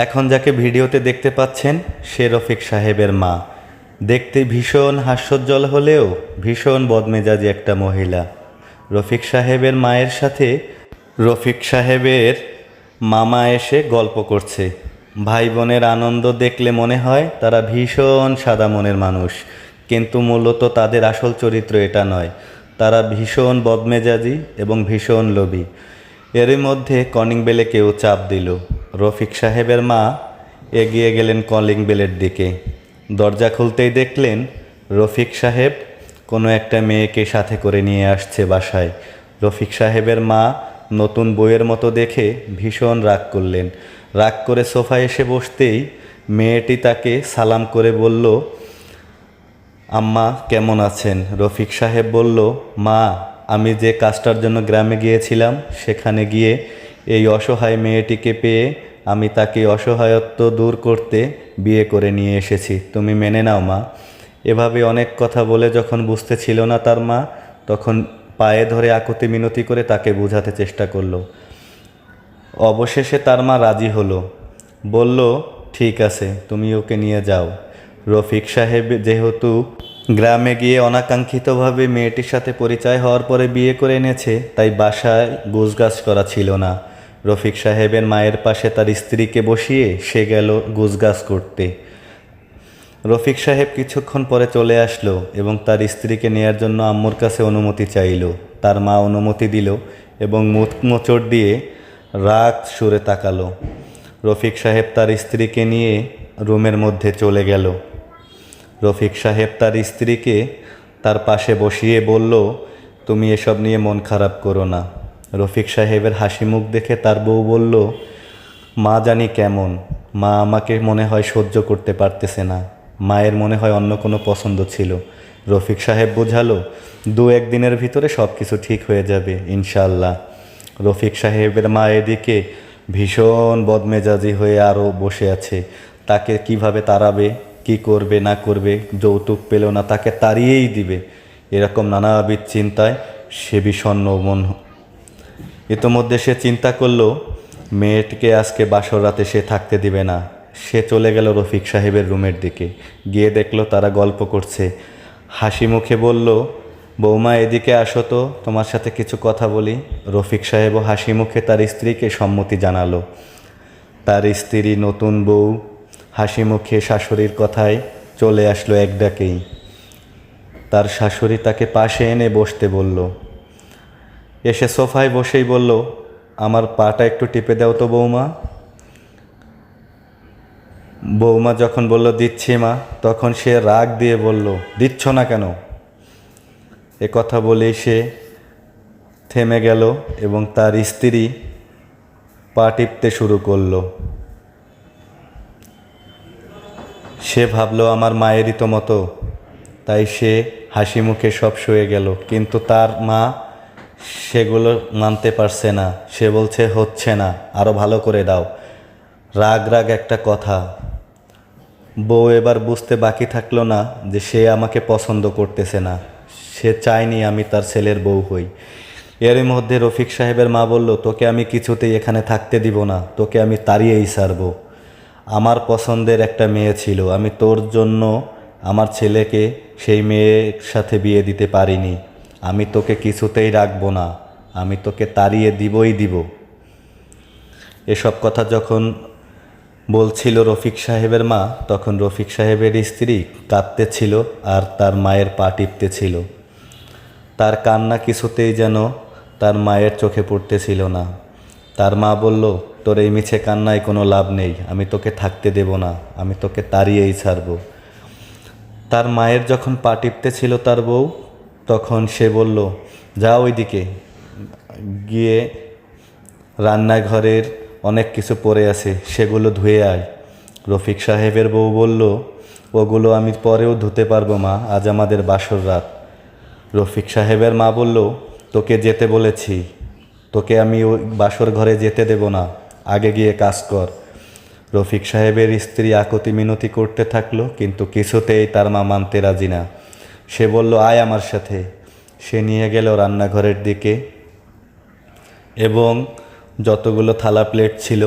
এখন যাকে ভিডিওতে দেখতে পাচ্ছেন সে রফিক সাহেবের মা। দেখতে ভীষণ হাস্যোজ্জ্বল হলেও ভীষণ বদমেজাজি একটা মহিলা। রফিক সাহেবের মায়ের সাথে রফিক সাহেবের মামা এসে গল্প করছে। ভাই বোনের আনন্দ দেখলে মনে হয় তারা ভীষণ সাদা মনের মানুষ, কিন্তু মূলত তাদের আসল চরিত্র এটা নয়। তারা ভীষণ বদমেজাজি এবং ভীষণ লোভী। এরই মধ্যে কলিং বেলে কেউ চাপ দিল। রফিক সাহেবের মা এগিয়ে গেলেন কলিং বেলের দিকে। দরজা খুলতেই দেখলেন রফিক সাহেব কোনো একটা মেয়েকে সাথে করে নিয়ে আসছে বাসায়। রফিক সাহেবের মা নতুন বইয়ের মতো দেখে ভীষণ রাগ করলেন। রাগ করে সোফায় এসে বসতেই মেয়েটি তাকে সালাম করে বলল, আম্মা কেমন আছেন? রফিক সাহেব বলল, মা, আমি যে কাজটার জন্য গ্রামে গিয়েছিলাম সেখানে গিয়ে এই অসহায় মেয়েটিকে পেয়ে আমি তাকে অসহায়ত্ব দূর করতে বিয়ে করে নিয়ে এসেছি, তুমি মেনে নাও মা। এভাবে অনেক কথা বলে যখন বুঝতে ছিল না তার মা, তখন পায়ে ধরে আকুতি মিনতি করে তাকে বোঝাতে চেষ্টা করলো। অবশেষে তার মা রাজি হলো, বলল, ঠিক আছে, তুমি ওকে নিয়ে যাও। রফিক সাহেব যেহেতু গ্রামে গিয়ে অনাকাঙ্ক্ষিতভাবে মেয়েটির সাথে পরিচয় হওয়ার পরে বিয়ে করে এনেছে, তাই বাসায় গোছগাছ করা ছিল না। রফিক সাহেবের মায়ের পাশে তার স্ত্রীকে বসিয়ে সে গেল গোছগাছ করতে। রফিক সাহেব কিছুক্ষণ পরে চলে আসলো এবং তার স্ত্রীকে নেয়ার জন্য আম্মুর কাছে অনুমতি চাইল। তার মা অনুমতি দিল এবং মুখ মোচড় দিয়ে রাগ সুরে তাকালো। রফিক সাহেব তার স্ত্রীকে নিয়ে রুমের মধ্যে চলে গেল। রফিক সাহেব তার স্ত্রীকে তার পাশে বসিয়ে বলল, তুমি এসব নিয়ে মন খারাপ করো না। রফিক সাহেবের হাসি মুখ দেখে তার বউ বলল, মা জানি কেমন, মা আমাকে মনে হয় সহ্য করতে পারতেছে না, মায়ের মনে হয় অন্য কোনো পছন্দ ছিল। রফিক সাহেব বোঝালো, 2-1 দিনের ভিতরে সব কিছু ঠিক হয়ে যাবে ইনশাল্লাহ। রফিক সাহেবের মা এদিকে ভীষণ বদমেজাজি হয়ে আরও বসে আছে। তাকে কিভাবে তাড়াবে, কি করবে না করবে, যৌতুক পেল না তাকে তাড়িয়েই দিবে, এরকম নানাবিধ চিন্তায় সে বিষণ্ণ মন। ইতোমধ্যে সে চিন্তা করলো মেয়েটিকে আজকে বাসর রাতে সে থাকতে দিবে না। সে চলে গেল রফিক সাহেবের রুমের দিকে। গিয়ে দেখলো তারা গল্প করছে। হাসি মুখে বলল, বৌমা এদিকে আসো তো, তোমার সাথে কিছু কথা বলি। রফিক সাহেবও হাসি মুখে তার স্ত্রীকে সম্মতি জানালো। তার স্ত্রী নতুন বউ হাসি মুখে শাশুড়ির কথায় চলে আসলো এক ডাকেই। তার শাশুড়ি তাকে পাশে এনে বসতে বলল। এসে সোফায় বসেই বলল, আমার পাটা একটু টিপে দাও তো বৌমা। বৌমা যখন বলল, দিচ্ছি মা, তখন সে রাগ দিয়ে বলল, দিচ্ছ না কেন? এ কথা বলেই সে থেমে গেল এবং তার স্ত্রী পা টিপতে শুরু করলো। সে ভাবলো আমার মায়েরই তো মতো, তাই সে হাসি মুখে সব সয়ে গেল। কিন্তু তার মা সেগুলো মানতে পারছে না। সে বলছে, হচ্ছে না, আরও ভালো করে দাও। রাগ রাগ একটা কথা। বউ এবার বুঝতে বাকি থাকলো না যে সে আমাকে পছন্দ করতেছে না, সে চায়নি আমি তার ছেলের বউ হই। এরই মধ্যে রফিক সাহেবের মা বলল, তোকে আমি কিছুতেই এখানে থাকতে দিব না, তোকে আমি তাড়িয়েই ছাড়বো। আমার পছন্দের একটা মেয়ে ছিল, আমি তোর জন্য আমার ছেলেকে সেই মেয়ের সাথে বিয়ে দিতে পারিনি। আমি তোকে কিছুতেই রাখবো না, আমি তোকে তাড়িয়ে দিবই দিব। এসব কথা যখন বলছিল রফিক সাহেবের মা, তখন রফিক সাহেবের স্ত্রী কাঁদতেছিল আর তার মায়ের পা টিপতেছিল। তার কান্না কিছুতেই যেন তার মায়ের চোখে পড়তেছিল না। তার মা বলল, তোর এই মিছে কান্নায় কোনো লাভ নেই, আমি তোকে থাকতে দেব না, আমি তোকে তাড়িয়েই ছাড়ব। তার মায়ের যখন পা টিপতেছিল তার বউ, তখন সে বলল, যা ওইদিকে গিয়ে রান্নাঘরের অনেক কিছু পড়ে আছে, সেগুলো ধুয়ে আয়। রফিক সাহেবের বউ বলল, ওগুলো আমি পরেও ধুতে পারবো মা, আজ আমাদের বাসর রাত। রফিক সাহেবের মা বলল, তোকে যেতে বলেছি, তোকে আমি ওই বাসর ঘরে যেতে দেব না, আগে গিয়ে কাজ কর। রফিক সাহেবের স্ত্রী আকুতি মিনতি করতে থাকলো, কিন্তু কিছুতেই তার মা মানতে রাজি না। সে বলল, আয় আমার সাথে। সে নিয়ে গেল রান্নাঘরের দিকে এবং যতগুলো থালা প্লেট ছিল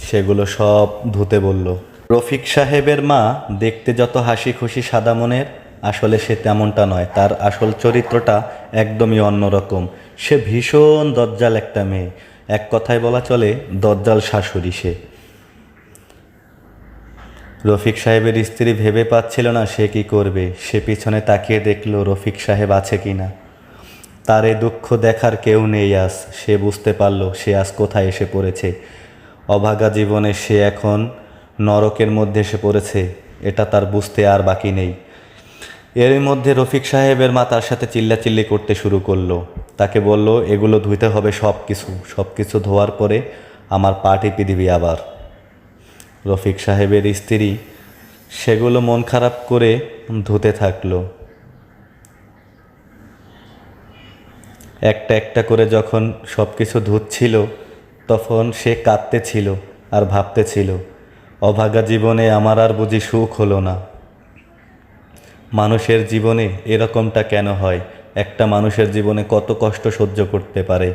সেগুলো সব ধুতে বলল। রফিক সাহেবের মা দেখতে যত হাসি খুশি সাদা মনের, আসলে সে তেমনটা নয়। তার আসল চরিত্রটা একদমই অন্যরকম। সে ভীষণ দজ্জাল একটা মেয়ে, এক কথায় বলা চলে দজ্জাল শাশুড়ি সে। রফিক সাহেবের স্ত্রী ভেবে পাচ্ছিল না সে কি করবে। সে পিছনে তাকিয়ে দেখলো রফিক সাহেব আছে কিনা। তার এ দুঃখ দেখার কেউ নেই আজ। সে বুঝতে পারল সে আজ কোথায় এসে পড়েছে। অভাগা জীবনে সে এখন নরকের মধ্যে এসে পড়েছে, এটা তার বুঝতে আর বাকি নেই। এর মধ্যে রফিক সাহেবের মা তার সাথে চিল্লাচিল্লি করতে শুরু করলো। তাকে বলল, এগুলো ধুইতে হবে সব কিছু ধোয়ার পরে আমার পা টিপে দিবি আবার। রফিক সাহেবের স্ত্রী সেগুলো মন খারাপ করে ধুতে থাকলো। একটা একটা করে যখন সব কিছু ধুচ্ছিল তখন সে কাঁদতেছিল আর ভাবতেছিল, অভাগা জীবনে আমার আর বুঝি সুখ হলো না। মানুষের জীবনে এরকমটা কেন হয়? একটা মানুষের জীবনে কত কষ্ট সহ্য করতে পারে।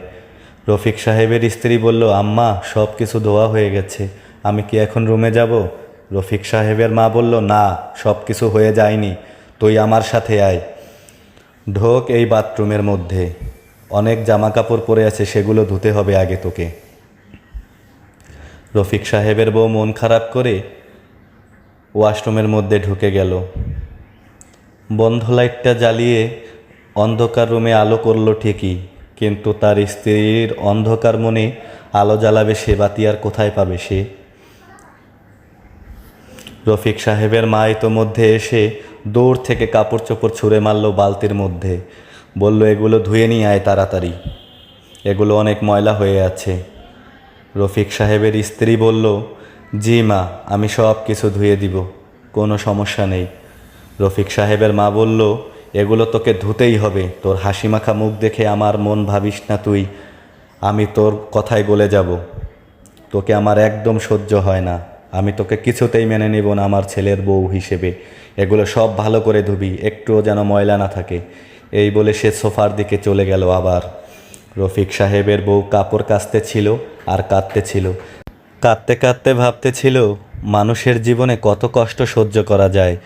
রফিক সাহেবের স্ত্রী বলল, আম্মা সব কিছু ধোয়া হয়ে গেছে, আমি কি এখন রুমে যাব? রফিক সাহেবের মা বলল, না, সব কিছু হয়ে যায়নি, তুই আমার সাথে আয়। ঢোক এই বাথরুমের মধ্যে, অনেক জামা কাপড় পরে আছে, সেগুলো ধুতে হবে আগে তোকে। রফিক সাহেবের বউ মন খারাপ করে ওয়াশরুমের মধ্যে ঢুকে গেল। বন্ধ লাইটটা জ্বালিয়ে অন্ধকার রুমে আলো করলো ঠিকই, কিন্তু তার স্ত্রীর অন্ধকার মনে আলো জ্বালাবে সে বাতি আর কোথায় পাবে সে? রফিক সাহেবের মা ইতোমধ্যে এসে দূর থেকে কাপড় চোপড় ছুঁড়ে মারল বালতির মধ্যে। বলল, এগুলো ধুয়ে নিয়ে আয় তাড়াতাড়ি, এগুলো অনেক ময়লা হয়ে আছে। রফিক সাহেবের স্ত্রী বলল, জি মা, আমি সব কিছু ধুয়ে দিব, কোনো সমস্যা নেই। রফিক সাহেবের মা বলল, এগুলো তোকে ধুতেই হবে, তোর হাসি মাখা মুখ দেখে আমার মন ভাবিস না তুই, আমি তোর কথায় গলে যাব। তোকে আমার একদম সহ্য হয় না, আমি তোকে কিছুতেই মেনে নেব না আমার ছেলের বউ হিসেবে। এগুলো সব ভালো করে ধুবি, একটুও যেন ময়লা না থাকে। এই বলে সে সোফার দিকে চলে গেল আবার। রফিক সাহেবের বউ কাপড় কাচতেছিল আর কাঁদতেছিল। কাঁদতে কাঁদতে ভাবতেছিল, মানুষের জীবনে কত কষ্ট সহ্য করা যায়।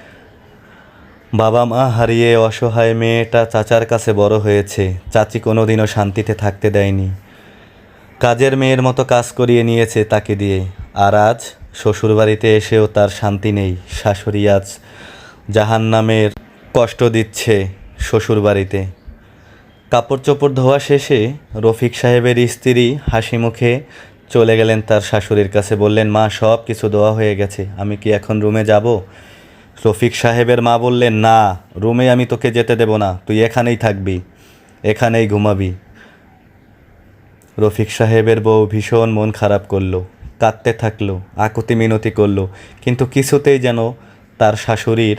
বাবা মা হারিয়ে অসহায় মেয়েটা চাচার কাছে বড় হয়েছে, চাচি কোনোদিনও শান্তিতে থাকতে দেয়নি, কাজের মেয়ের মতো কাজ করিয়ে নিয়েছে তাকে দিয়ে। আর আজ শ্বশুরবাড়িতে এসেও তার শান্তি নেই। শাশুড়ি আজ জাহান্নামের কষ্ট দিচ্ছে শ্বশুরবাড়িতে। কাপড় চোপড় ধোয়া শেষে রফিক সাহেবের স্ত্রী হাসি মুখে চলে গেলেন তার শাশুড়ির কাছে। বললেন, মা সব কিছু ধোয়া হয়ে গেছে, আমি কি এখন রুমে যাব? রফিক সাহেবের মা বললেন, না, রুমে আমি তোকে যেতে দেব না, তুই এখানেই থাকবি, এখানেই ঘুমাবি। রফিক সাহেবের বউ ভীষণ মন খারাপ করলো, কাঁদতে থাকলো, আকুতি মিনতি করলো, কিন্তু কিছুতেই যেন তার শাশুড়ির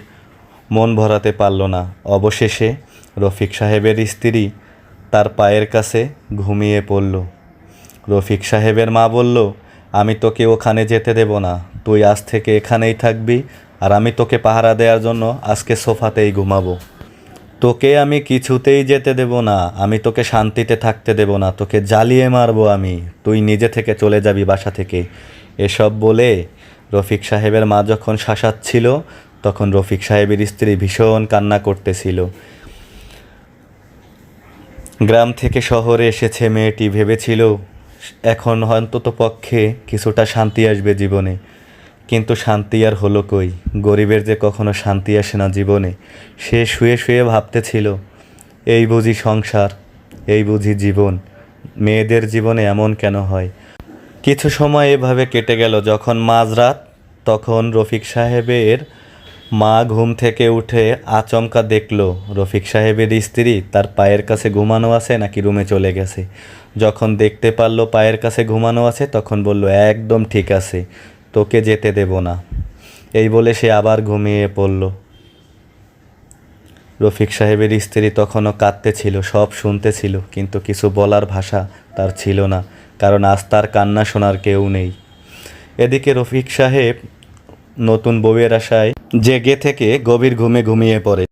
মন ভরাতে পারল না। অবশেষে রফিক সাহেবের স্ত্রী তার পায়ের কাছে ঘুমিয়ে পড়ল। রফিক সাহেবের মা বলল, আমি তোকে ওখানে যেতে দেব না, তুই আজ থেকে এখানেই থাকবি, আর আমি তোকে পাহারা দেওয়ার জন্য আজকে সোফাতেই ঘুমাবো। তোকে আমি কিছুতেই যেতে দেব না, আমি তোকে শান্তিতে থাকতে দেব না, তোকে জ্বালিয়ে মারবো আমি, তুই নিজে থেকে চলে যাবি বাসা থেকে। এসব বলে রফিক সাহেবের মা যখন শাসাচ্ছিল তখন রফিক সাহেবের স্ত্রী ভীষণ কান্না করতেছিল। গ্রাম থেকে শহরে এসেছে মেয়েটি, ভেবেছিল এখন অন্তত পক্ষে কিছুটা শান্তি আসবে জীবনে, কিন্তু শান্তি আর হলো কই? গরিবের যে কখনো শান্তি আসে না জীবনে। সে শুয়ে শুয়ে ভাবতেছিল, এই বুঝি সংসার, এই বুঝি জীবন, মেয়েদের জীবনে এমন কেন হয়? কিছু সময় এভাবে কেটে গেল। যখন মাঝরাত, তখন রফিক সাহেবের মা ঘুম থেকে উঠে আচমকা দেখল রফিক সাহেবের স্ত্রী তার পায়ের কাছে ঘুমানো আছে নাকি রুমে চলে গেছে। যখন দেখতে পারলো পায়ের কাছে ঘুমানো আছে তখন বলল, একদম ঠিক আছে, তোকে যেতে দেব না। এই বলে সে আবার ঘুমিয়ে পড়ল। রফিক সাহেবের স্ত্রী তখনও কাঁদতেছিল, সব শুনতেছিল, কিন্তু কিছু বলার ভাষা তার ছিল না, কারণ আজ তার কান্না শোনার কেউ নেই। এদিকে রফিক সাহেব নতুন বউয়ের আশায় জেগে থেকে গভীর ঘুমে ঘুমিয়ে পড়ে।